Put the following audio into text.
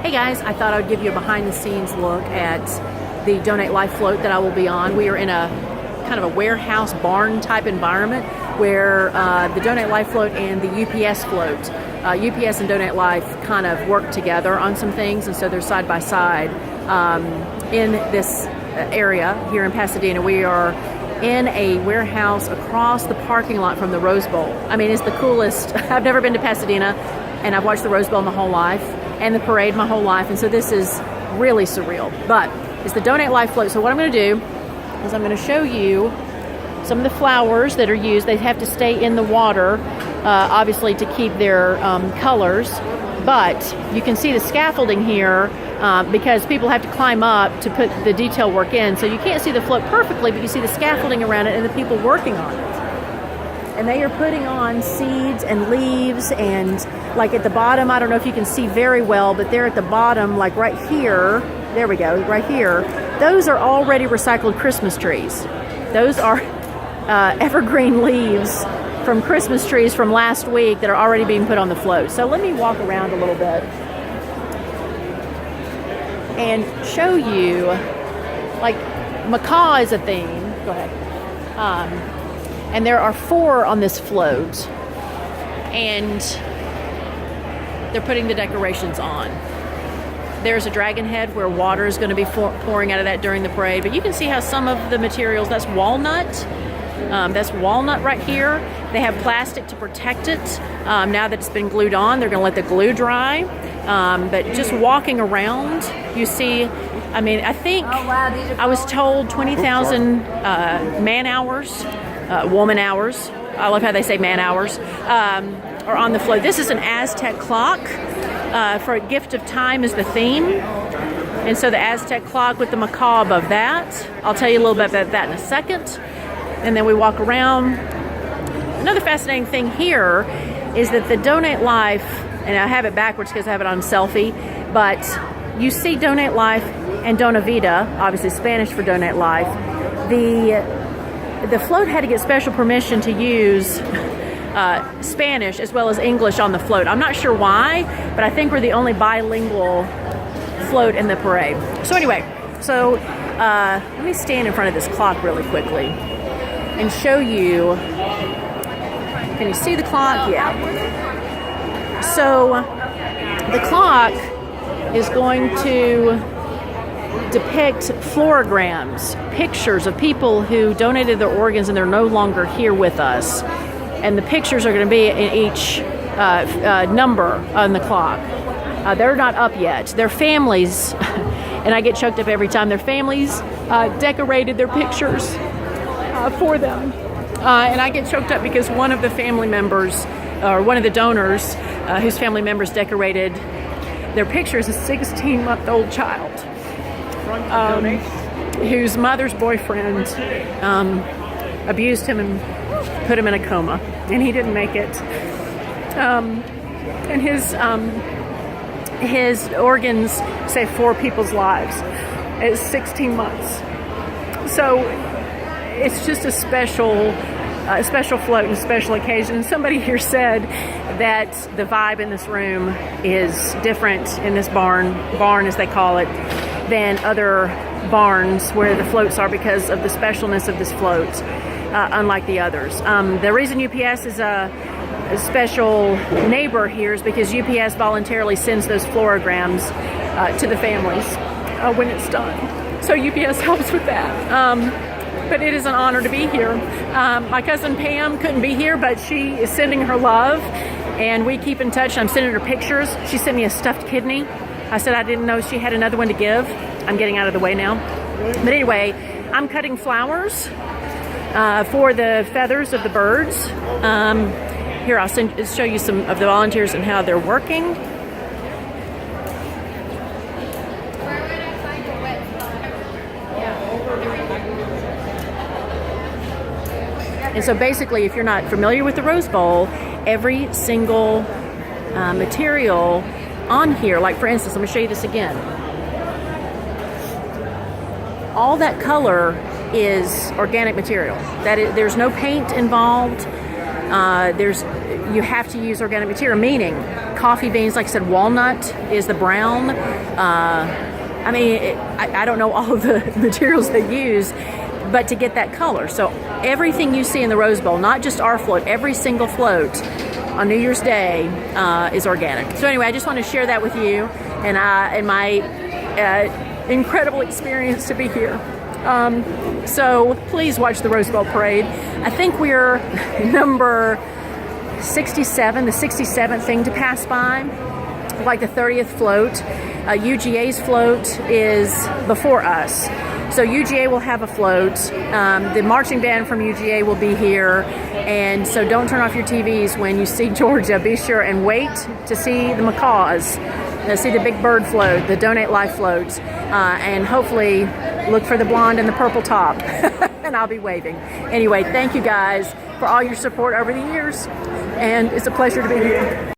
Hey guys, I thought I would give you a behind the scenes look at the Donate Life float that I will be on. We are in a kind of a warehouse barn type environment where the Donate Life float and the UPS float, UPS and Donate Life kind of work together on some things, and so they're side by side in this area here in Pasadena. We are in a warehouse across the parking lot from the Rose Bowl. I mean, it's the coolest. I've never been to Pasadena, and I've watched the Rose Bowl my whole life and the parade my whole life, and so this is really surreal. But it's the Donate Life float. So what I'm going to do is I'm going to show you some of the flowers that are used. They have to stay in the water, obviously, to keep their colors. But you can see the scaffolding here because people have to climb up to put the detail work in. So you can't see the float perfectly, but you see the scaffolding around it and the people working on it. And they are putting on seeds and leaves, and like at the bottom, I don't know if you can see very well, but they're at the bottom, like right here. There we go, right here. Those are already recycled Christmas trees. Those are evergreen leaves from Christmas trees from last week that are already being put on the float. So let me walk around a little bit and show you, like, macaw is a theme. Go ahead. And there are 4 on this float, and they're putting the decorations on. There's a dragon head where water is going to be pouring out of that during the parade, but you can see how some of the materials, that's walnut. That's walnut right here. They have plastic to protect it. Now that it's been glued on, they're going to let the glue dry. But just walking around, you see, I mean, I think I was told 20,000 man hours, woman hours. I love how they say man hours, are on the float. This is an Aztec clock. For a gift of time is the theme. And so the Aztec clock with the macaw above that. I'll tell you a little bit about that in a second. And then we walk around. Another fascinating thing here is that the Donate Life, and I have it backwards because I have it on selfie, but you see Donate Life and Dona Vida, obviously Spanish for Donate Life. The float had to get special permission to use Spanish as well as English on the float. I'm not sure why, but I think we're the only bilingual float in the parade. So anyway, let me stand in front of this clock really quickly and show you. Can you see the clock? Yeah. So the clock is going to depict florograms, pictures of people who donated their organs and they're no longer here with us. And the pictures are going to be in each number on the clock. They're not up yet. Their families, and I get choked up every time, their families decorated their pictures for them. And I get choked up because one of the family members, or one of the donors, whose family members decorated their pictures, a 16-month-old child, whose mother's boyfriend abused him and put him in a coma, and he didn't make it. And his organs saved 4 people's lives at 16 months. So it's just a special float and a special occasion. And somebody here said that the vibe in this room is different in this barn as they call it, than other barns where the floats are because of the specialness of this float, unlike the others. The reason UPS is a special neighbor here is because UPS voluntarily sends those florograms to the families when it's done. So UPS helps with that. But it is an honor to be here. My cousin Pam couldn't be here, but she is sending her love, and we keep in touch. I'm sending her pictures. She sent me a stuffed kidney. I said I didn't know she had another one to give. I'm getting out of the way now. But anyway, I'm cutting flowers for the feathers of the birds. Here, I'll show you some of the volunteers and how they're working. And so basically, if you're not familiar with the Rose Bowl, every single material on here, like for instance, let me show you this again. All that color is organic material. There's no paint involved. you have to use organic material, meaning coffee beans, like I said, walnut is the brown. I mean, I don't know all of the materials they use, but to get that color. So everything you see in the Rose Bowl, not just our float, every single float on New Year's Day is organic. So anyway, I just want to share that with you and my incredible experience to be here. So please watch the Rose Bowl parade. I think we're number 67, the 67th thing to pass by, like the 30th float. UGA's float is before us. So UGA will have a float. The marching band from UGA will be here. And so don't turn off your TVs when you see Georgia. Be sure and wait to see the macaws, see the big bird float, the Donate Life floats, and hopefully look for the blonde and the purple top. And I'll be waving. Anyway, thank you guys for all your support over the years. And it's a pleasure to be here.